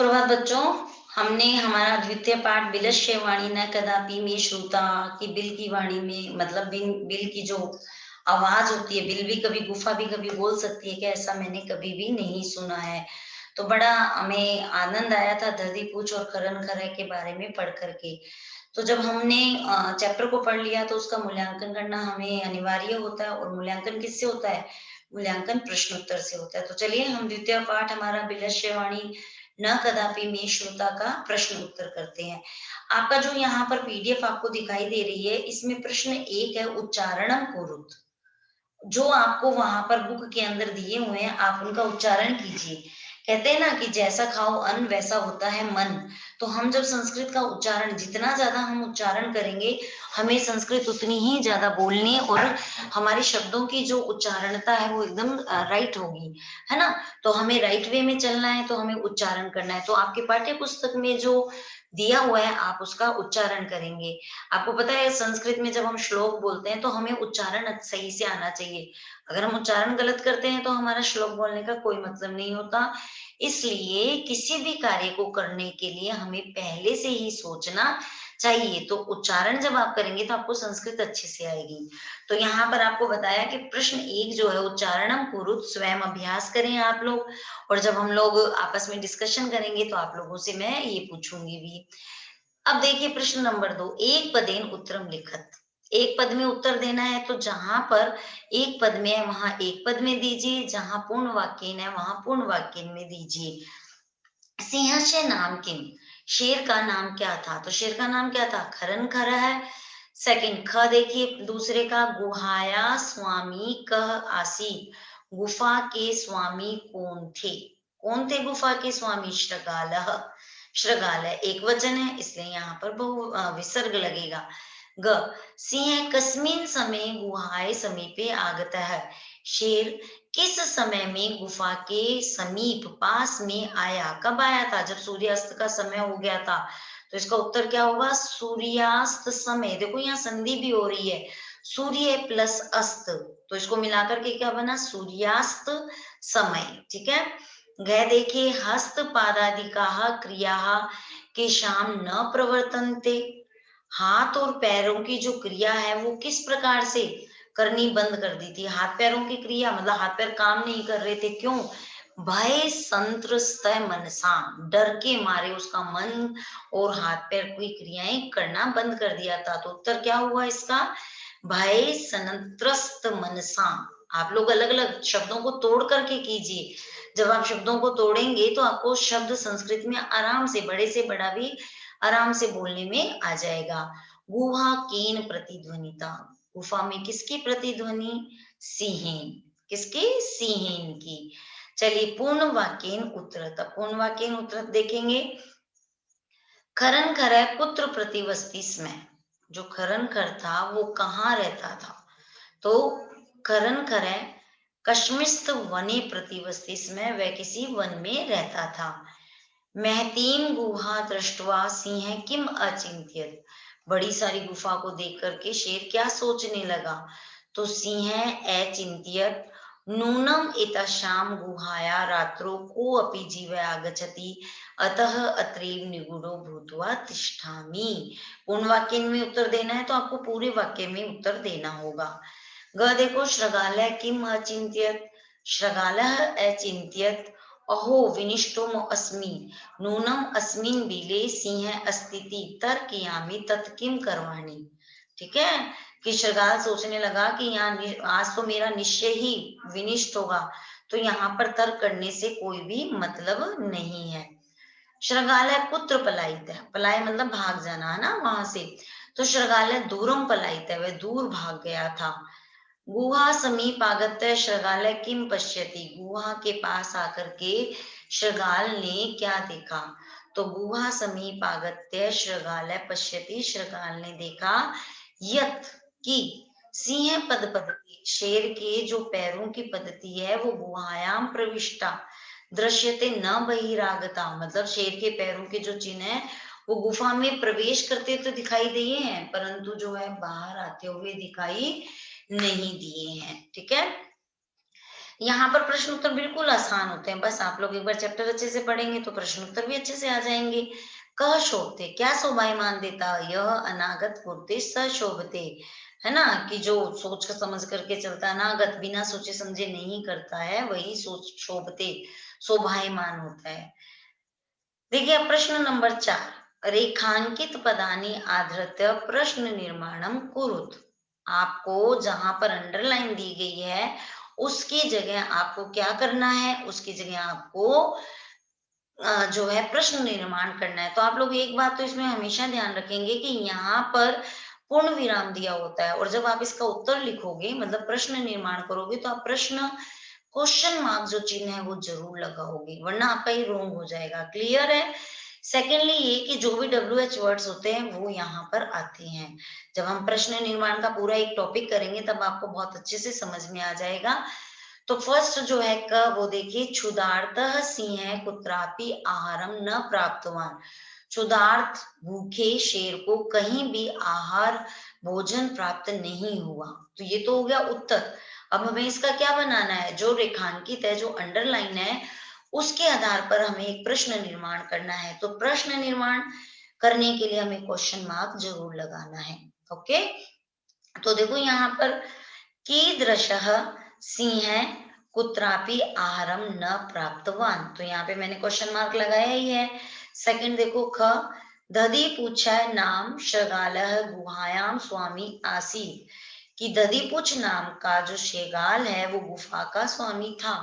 सुप्रभात बच्चों। हमने हमारा द्वितीय पाठ बिलस्य वाणी न कदापि में श्रुता कि बिल की वाणी में मतलब बिल की जो आवाज होती है, बिल भी कभी गुफा भी कभी बोल सकती है क्या? ऐसा मैंने कभी भी नहीं सुना है। तो बड़ा हमें आनंद आया था धरती पूछ और खरन खरे के बारे में पढ़ करके। तो जब हमने चैप्टर को पढ़ लिया तो उसका मूल्यांकन करना हमें अनिवार्य होता है। और मूल्यांकन किससे होता है? मूल्यांकन प्रश्न उत्तर से होता है। तो चलिए हम द्वितीय पाठ हमारा बिलस्य वाणी न कदापि में श्रोता का प्रश्न उत्तर करते हैं। आपका जो यहाँ पर पीडीएफ आपको दिखाई दे रही है, इसमें प्रश्न 1 है उच्चारणम कुरुत। जो आपको वहां पर बुक के अंदर दिए हुए हैं, आप उनका उच्चारण कीजिए। कहते हैं ना कि जैसा खाओ अन्न वैसा होता है मन। तो हम जब संस्कृत का उच्चारण जितना ज्यादा हम उच्चारण करेंगे, हमें संस्कृत उतनी ही ज्यादा बोलनी और हमारे शब्दों की जो उच्चारणता है वो एकदम राइट होगी, है ना। तो हमें राइट वे में चलना है, तो हमें उच्चारण करना है। तो आपके पाठ्य पुस्तक में जो दिया हुआ है आप उसका उच्चारण करेंगे। आपको पता है संस्कृत में जब हम श्लोक बोलते हैं तो हमें उच्चारण सही से आना चाहिए। अगर हम उच्चारण गलत करते हैं तो हमारा श्लोक बोलने का कोई मतलब नहीं होता। इसलिए किसी भी कार्य को करने के लिए हमें पहले से ही सोचना चाहिए। तो उच्चारण जब आप करेंगे तो आपको संस्कृत अच्छे से आएगी। तो यहाँ पर आपको बताया कि प्रश्न 1 जो है उच्चारणम कुरुत, स्वयं अभ्यास करें आप लोग। और जब हम लोग आपस में डिस्कशन करेंगे तो आप लोगों से मैं ये पूछूंगी भी। अब देखिए प्रश्न नंबर 2, एक पदेन उत्तरम लिखत। एक पद में उत्तर देना है, तो जहां पर एक पद में है वहां एक पद में दीजिए, जहां पूर्ण वाक्य है वहां पूर्ण वाक्य में दीजिए। सिंहस्य नाम किम, शेर का नाम क्या था? तो शेर का नाम क्या था? खरन खर है। सेकंड ख देखिए दूसरे का, गुहाया स्वामी कह आसी, गुफा के स्वामी कौन थे? कौन थे गुफा के स्वामी? श्रगालः। श्रगालय एक वचन है इसलिए यहाँ पर बहु विसर्ग लगेगा। ग सिंह कस्मिन समय गुहाय समीपे आगता है, शेर किस समय में गुफा के समीप पास में आया? कब आया था? जब सूर्यास्त का समय हो गया था। तो इसका उत्तर क्या होगा? सूर्यास्त समय। देखो यहाँ संधि भी हो रही है, सूर्य प्लस अस्त, तो इसको मिलाकर के क्या बना? सूर्यास्त समय। ठीक है। गह देखिए हस्त पादादिका क्रिया के शाम न प्रवर्तनते, हाथ और पैरों की जो क्रिया है वो किस प्रकार से करनी बंद कर दी थी? हाथ पैरों की क्रिया मतलब हाथ पैर काम नहीं कर रहे थे, क्यों? भय संत्रस्त मनसा, डर के मारे उसका मन और हाथ पैर की क्रियाएं करना बंद कर दिया था। तो उत्तर क्या हुआ इसका? भय संत्रस्त मनसा। आप लोग अलग अलग शब्दों को तोड़ करके कीजिए। जब आप शब्दों को तोड़ेंगे तो आपको शब्द संस्कृत में आराम से, बड़े से बड़ा भी आराम से बोलने में आ जाएगा। गुहा केन प्रतिध्वनिता, गुफा में किसकी प्रतिध्वनि? सिंहेन। किसकी? सिंहेन की। चलिए पूर्ण वाक्यन उत्तरत, पूर्ण वाक्यन उत्तरत देखेंगे। खरन खर पुत्र प्रतिवस्ती में, जो खरन खर था वो कहाँ रहता था? तो खरन खर कश्मिस्त वने प्रतिवस्ती में, वह किसी वन में रहता था। महतीम गुहा दृष्टवा सिंह किम अचिंत्यत, बड़ी सारी गुफा को देख करके शेर क्या सोचने लगा? तो सिंह अचिंत्यत नूनम एतासाम गुहाया रात्रो को अपि जीव आगच्छति, अतः अत्रैव निगूढ़ो भूत्वा तिष्ठामि। पूर्ण वाक्य में उत्तर देना है तो आपको पूरे वाक्य में उत्तर देना होगा। ग देखो श्रगालय किम अचिंत्यत, श्रगालः अचिंत्यत अहो विनिष्टोम अस्मि, नूनम अस्मिन बिले सिंह अस्तिति तर्कयामि तत् किम करवाणि। ठीक है, कि श्रगाल सोचने लगा कि यहाँ आज तो मेरा निश्चय ही विनिष्ट होगा, तो यहाँ पर तर्क करने से कोई भी मतलब नहीं है। श्रगालय कुत्र पलायित है, पलाय मतलब भाग जाना है ना वहां से। तो श्रगालय दूरम पलायित है, वह दूर भाग गया था। गुहा समीप आगत्य श्रगालय किम पश्यति, गुहा के पास आकर के श्रगाल ने क्या देखा? तो गुहा समीप आगत्य श्रगालय पश्यति, श्रगाल ने देखा यत की सिंह पद पद्धति, शेर के जो पैरों की पद्धति है वो गुहायाम प्रविष्टा दृश्यते न बहिरागता, मतलब शेर के पैरों के जो चिन्ह है वो गुफा में प्रवेश करते तो दिखाई दिए हैं, परंतु जो है बाहर आते हुए दिखाई नहीं दिए हैं। ठीक है। यहाँ पर प्रश्न उत्तर बिल्कुल आसान होते हैं, बस आप लोग एक बार चैप्टर अच्छे से पढ़ेंगे तो प्रश्न उत्तर भी अच्छे से आ जाएंगे। कह शोभते, क्या शोभायमान देता, यह अनागत पूर्ते सशोभते, है ना, कि जो सोच कर समझ करके चलता है, अनागत बिना सोचे समझे नहीं करता है, वही सोच शोभते शोभायमान होता है। देखिए अब प्रश्न नंबर 4, रेखांकित पदानि आधृत्य प्रश्न निर्माणम कुरुत। आपको जहां पर अंडरलाइन दी गई है उसकी जगह आपको क्या करना है, उसकी जगह आपको जो है प्रश्न निर्माण करना है। तो आप लोग एक बात तो इसमें हमेशा ध्यान रखेंगे कि यहाँ पर पूर्ण विराम दिया होता है, और जब आप इसका उत्तर लिखोगे मतलब प्रश्न निर्माण करोगे तो आप प्रश्न क्वेश्चन मार्क जो चिन्ह है वो जरूर लगाओगे, वरना आपका ये रोंग हो जाएगा। क्लियर है? सेकेंडली ये कि जो भी WH वर्ड्स होते हैं वो यहाँ पर आते हैं। जब हम प्रश्न निर्माण का पूरा एक टॉपिक करेंगे तब आपको बहुत अच्छे से समझ में आ जाएगा। तो फर्स्ट जो है क, वो देखिए, क्षुधार्तः सिंह कुत्रापि आहारम न प्राप्तवान। क्षुधार्त भूखे शेर को कहीं भी आहार भोजन प्राप्त नहीं हुआ। तो ये तो हो गया उत्तर। अब हमें इसका क्या बनाना है, जो रेखांकित है, जो अंडरलाइन है, उसके आधार पर हमें एक प्रश्न निर्माण करना है। तो प्रश्न निर्माण करने के लिए हमें क्वेश्चन मार्क जरूर लगाना है। ओके, तो देखो यहाँ पर कीदृशः सिंह कुत्रापि आहारम न प्राप्तवान, तो यहाँ पे मैंने क्वेश्चन मार्क लगाया ही है। सेकंड देखो ख, दधि पूछा नाम शृगालः गुहायाम स्वामी आसीत, कि दधिपुछ नाम का जो शेगाल है वो गुफा का स्वामी था।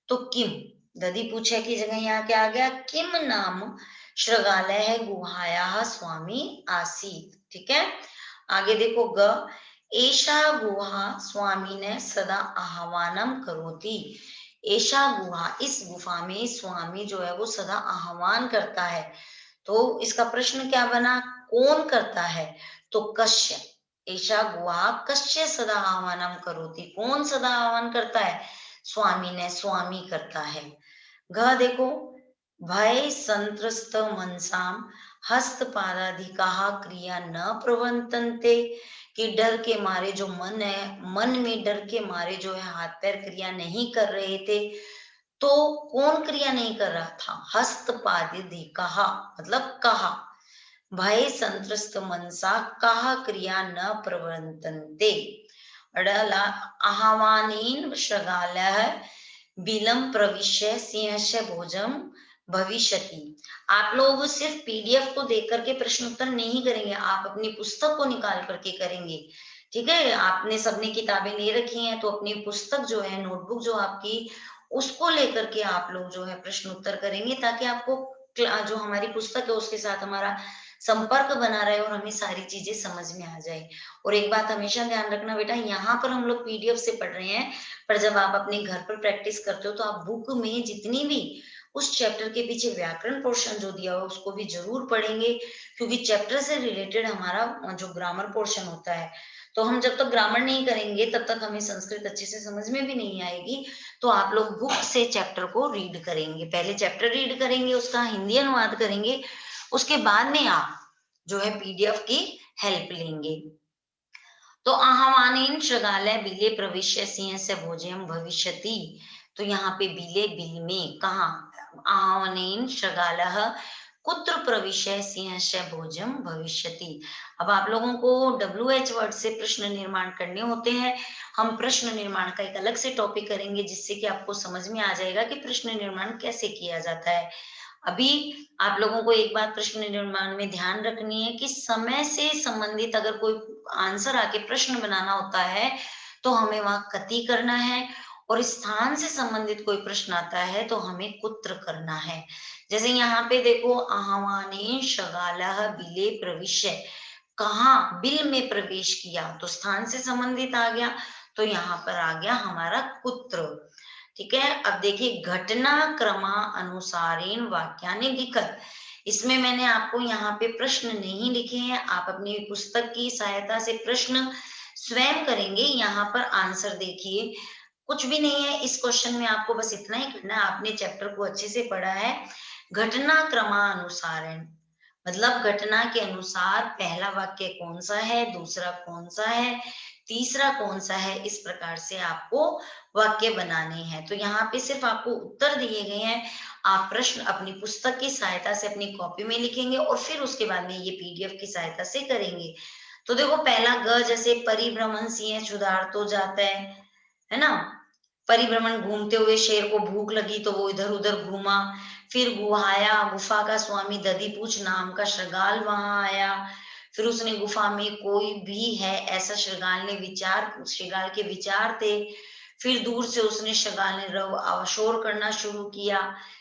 तो किम, दधिपुछ की जगह यहाँ क्या आ गया, किम नाम शृगालय गुहाया स्वामी आसीत। ठीक है, आगे देखो ग, एषा गुहा स्वामी ने सदा आह्वानम करोति। एषा गुहा, इस गुफा में स्वामी जो है वो सदा आह्वान करता है। तो इसका प्रश्न क्या बना, कौन करता है, तो कश्य। एषा गुहा कश्य सदा आह्वानम करोति, कौन सदा आह्वान करता है, स्वामी ने, स्वामी करता है। घ देखो, भय संत्रस्त मनसाम हस्तपादाधिका क्रिया न प्रवर्तन्ते, कि डर के मारे जो मन है, मन में डर के मारे जो है हाथ पैर क्रिया नहीं कर रहे थे। तो कौन क्रिया नहीं कर रहा था, हस्तपादाधिका मतलब कहा, भय संत्रस्त मनसा कहा क्रिया न प्रवर्तन्ते, अडला आह्वानेन शृगालः बिलम प्रविश्य सिंहस्य भोजम भविष्यति। आप लोग सिर्फ PDF को देख करके प्रश्न उत्तर नहीं करेंगे, आप अपनी पुस्तक को निकाल करके करेंगे। ठीक है, आपने सबने किताबें ले रखी हैं तो अपनी पुस्तक जो है, नोटबुक जो आपकी, उसको लेकर के आप लोग जो है प्रश्न उत्तर करेंगे, ताकि आपको जो हमारी पुस्तक है उसके साथ हमारा संपर्क बना रहे और हमें सारी चीजें समझ में आ जाए। और एक बात हमेशा ध्यान रखना बेटा, यहाँ पर हम लोग PDF से पढ़ रहे हैं, पर जब आप अपने घर पर प्रैक्टिस करते हो तो आप बुक में जितनी भी उस चैप्टर के पीछे व्याकरण पोर्शन जो दिया हुआ उसको भी जरूर पढ़ेंगे, क्योंकि चैप्टर से रिलेटेड हमारा जो ग्रामर पोर्शन होता है। तो हम जब तक ग्रामर नहीं करेंगे तब तक हमें संस्कृत अच्छे से समझ में भी नहीं आएगी। तो आप लोग बुक से चैप्टर को रीड करेंगे, पहले चैप्टर रीड करेंगे, उसका हिंदी अनुवाद करेंगे, उसके बाद में आप जो है PDF की हेल्प लेंगे। तो आह्वानेन शृगालय बिले प्रविश्य सिंह से भोज्यम भविष्यति। तो यहाँ पे बिले, बिल में, कहा, आह्वानेन शृगालः कुत्र प्रविश्य सिंह से भोजम भविष्यति। अब आप लोगों को WH वर्ड से प्रश्न निर्माण करने होते हैं। हम प्रश्न निर्माण का एक अलग से टॉपिक करेंगे, जिससे कि आपको समझ में आ जाएगा कि प्रश्न निर्माण कैसे किया जाता है। अभी आप लोगों को एक बात प्रश्न निर्माण में ध्यान रखनी है कि समय से संबंधित अगर कोई आंसर आके प्रश्न बनाना होता है तो हमें वहां कति करना है, और स्थान से संबंधित कोई प्रश्न आता है तो हमें कुत्र करना है। जैसे यहाँ पे देखो, आह्वाने शगालः बिले प्रविश्य, कहाँ, बिल में प्रवेश किया, तो स्थान से संबंधित आ गया, तो यहाँ पर आ गया हमारा कुत्र। ठीक है, अब देखिए, घटना क्रमा अनुसारेण वाक्यानि लिखत। इसमें मैंने आपको यहाँ पे प्रश्न नहीं लिखे हैं, आप अपनी पुस्तक की सहायता से प्रश्न स्वयं करेंगे। यहाँ पर आंसर देखिए, कुछ भी नहीं है इस क्वेश्चन में, आपको बस इतना ही करना है, आपने चैप्टर को अच्छे से पढ़ा है। घटना क्रमानुसारेण मतलब घटना के अनुसार पहला वाक्य कौन सा है, दूसरा कौन सा है, तीसरा कौन सा है, इस प्रकार से आपको वाक्य बनाने हैं। तो यहाँ पे सिर्फ आपको उत्तर दिए गए हैं, आप प्रश्न अपनी पुस्तक की सहायता से अपनी कॉपी में लिखेंगे और फिर उसके बाद में ये पीडीएफ की सहायता से करेंगे। तो देखो पहला ग जैसे परिभ्रमण सिंह क्षुधार तो जाता है ना? परिभ्रमण घूमते हुए शेर को भूख लगी तो वो इधर-उधर घूमा, फिर गुहाया, गुफा का स्वामी दधीपूछ नाम का शृगाल वहां आया, फिर उसने गुफा में कोई भी है ऐसा शृगाल के विचार थे, फिर दूर से उसने शृगाल ने शोर करना शुरू किया,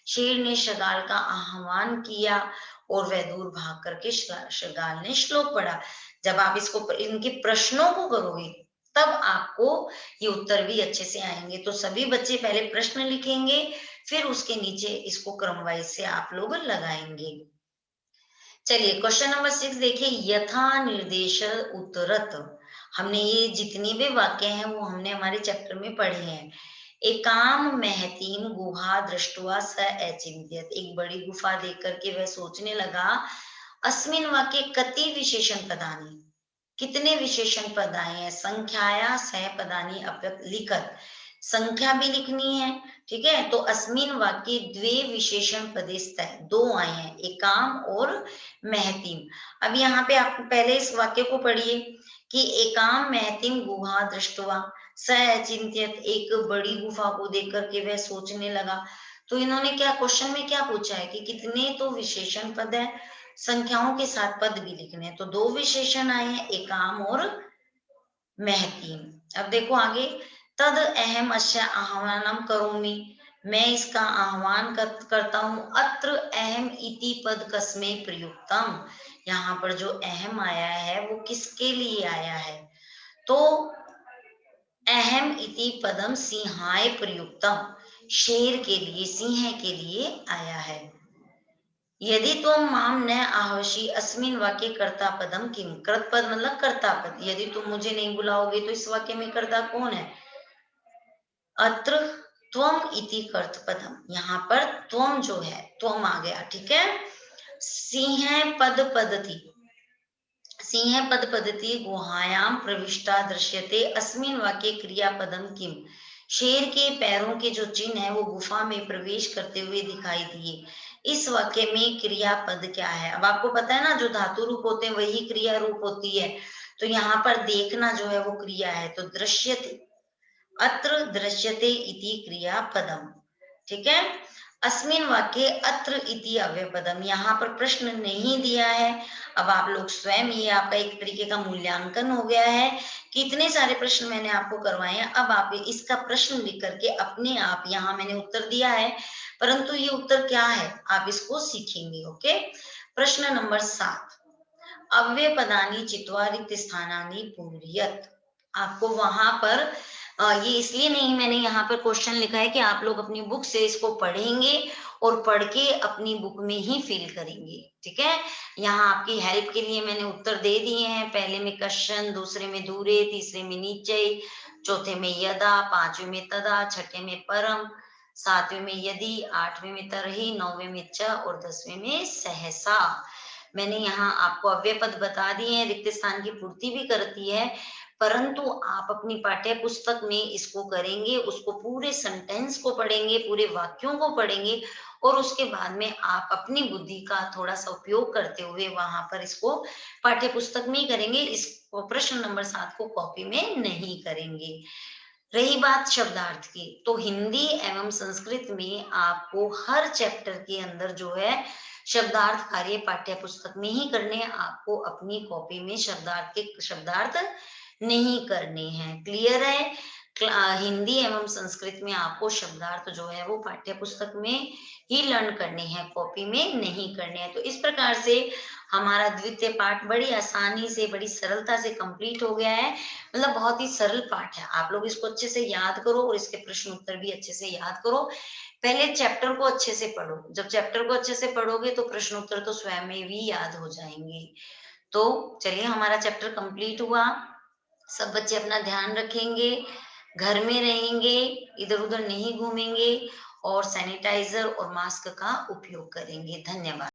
शेर ने शृगाल का आह्वान किया और वह दूर भाग करके शृगाल ने श्लोक पढ़ा। जब आप इसको इनके प्रश्नों को करोगे तब आपको ये उत्तर भी अच्छे से आएंगे। तो सभी बच्चे पहले प्रश्न लिखेंगे, फिर उसके नीचे इसको क्रम वाइज से आप लोग लगाएंगे। चलिए क्वेश्चन नंबर 6 देखिए, यथा निर्देश उत्तरत। हमने ये जितनी भी वाक्य हैं वो हमने हमारे चैप्टर में पढ़े हैं। एकाम महतीम गुहा दृष्टवा स अचिंत्यत, एक बड़ी गुफा देख करके वह सोचने लगा। अस्मिन वाक्य कति विशेषण पदानी, कितने विशेषण पद आए हैं, संख्याया सह पदानी अप्यत लिखत, संख्या भी लिखनी है, ठीक है। तो अस्मिन वाक्य द्वे विशेषण पदेस्तः, दो आए हैं, एकाम और महतीम। अब यहाँ पे आप पहले इस वाक्य को पढ़िए कि एकाम महतीम गुहा दृष्टवा स अचिंत्यत, एक बड़ी गुफा को देख करके वह सोचने लगा। तो इन्होंने क्या क्वेश्चन में क्या पूछा है कि कितने तो विशेषण पद है, संख्याओं के साथ पद भी लिखने हैं। तो दो विशेषण आए हैं, एकाम और महतीम। अब देखो आगे, तद अहम अस्य आह्वानम करोमि, मैं इसका आह्वान करता हूं। अत्र अहम इति पद कस्मै प्रयुक्तम, यहाँ पर जो अहम आया है वो किसके लिए आया है, तो अहम इति पदम सिंहाय प्रयुक्तम, शेर के लिए, सिंह के लिए आया है। यदि तुम माम न आहवशी अस्मिन वाक्य कर्ता पदम किम, कृत पद मतलब कर्ता पद, यदि तुम मुझे नहीं बुलाओगे तो इस वाक्य में कर्ता कौन है, अत्र त्वम इति कर्त पदम, यहाँ पर त्वम जो है त्वम आ गया, ठीक है। सिंह पद पदति, सिंह पद पदति गुहायाम प्रविष्टा दृश्यते, अस्मिन वाक्य क्रियापदम किम, शेर के पैरों के जो चिन्ह है वो गुफा में प्रवेश करते हुए दिखाई दिए, इस वाक्य में क्रियापद क्या है। अब आपको पता है ना, जो धातु रूप होते हैं वही क्रिया रूप होती है, तो यहाँ पर देखना जो है वो क्रिया है, तो दृश्यते, अत्र दृश्यते इति क्रियापदम, ठीक है। अस्मिन वाक्य अत्र इति अव्ययपदम, यहाँ पर प्रश्न नहीं दिया है। अब आप लोग स्वयं, ये आपका एक तरीके का मूल्यांकन हो गया है कि इतने सारे प्रश्न मैंने आपको करवाए हैं, अब आप इसका प्रश्न लिख करके अपने आप, यहाँ मैंने उत्तर दिया है परंतु ये उत्तर क्या है आप इसको सीखेंगे, ओके। प्रश्न नंबर 7, अव्यय पदानी चित्वा रिक्त स्थानानि पूरयत, आपको वहां पर ये इसलिए नहीं मैंने यहाँ पर क्वेश्चन लिखा है कि आप लोग अपनी बुक से इसको पढ़ेंगे और पढ़ के अपनी बुक में ही फिल करेंगे, ठीक है। यहाँ आपकी हेल्प के लिए मैंने उत्तर दे दिए हैं, पहले में क्वेश्चन, दूसरे में दूरे, तीसरे में नीचे, चौथे में यदा, पांचवें में तदा, छठे में परम, सातवें में यदि, आठवें में तरही, नौवें में च और 10वें में सहसा। मैंने यहाँ आपको अव्यय पद बता दिए हैं, रिक्त स्थान की पूर्ति भी करती है, परंतु आप अपनी पाठ्य पुस्तक में इसको करेंगे, उसको पूरे सेंटेंस को पढ़ेंगे, पूरे वाक्यों को पढ़ेंगे और उसके बाद में आप अपनी बुद्धि का थोड़ा सा उपयोग करते हुए वहां पर इसको पाठ्य पुस्तक में ही करेंगे, इसको प्रश्न नंबर 7 को कॉपी में नहीं करेंगे। रही बात शब्दार्थ की, तो हिंदी एवं संस्कृत में आपको हर चैप्टर के अंदर जो है शब्दार्थ कार्य पाठ्य पुस्तक में ही करने हैं, आपको अपनी कॉपी में शब्दार्थ नहीं करने हैं, क्लियर है। हिंदी एवं संस्कृत में आपको शब्दार्थ जो है वो पाठ्य पुस्तक में ही लर्न करने हैं, कॉपी में नहीं करने हैं। तो इस प्रकार से हमारा द्वितीय पाठ बड़ी आसानी से, बड़ी सरलता से कंप्लीट हो गया है, मतलब बहुत ही सरल पाठ है। आप लोग इसको अच्छे से याद करो और इसके प्रश्न उत्तर भी अच्छे से याद करो। पहले चैप्टर को अच्छे से पढ़ो, जब चैप्टर को अच्छे से पढ़ोगे तो प्रश्न उत्तर तो स्वयं में भी याद हो जाएंगे। तो चलिए हमारा चैप्टर कंप्लीट हुआ, सब बच्चे अपना ध्यान रखेंगे, घर में रहेंगे, इधर उधर नहीं घूमेंगे और सैनिटाइजर और मास्क का उपयोग करेंगे। धन्यवाद।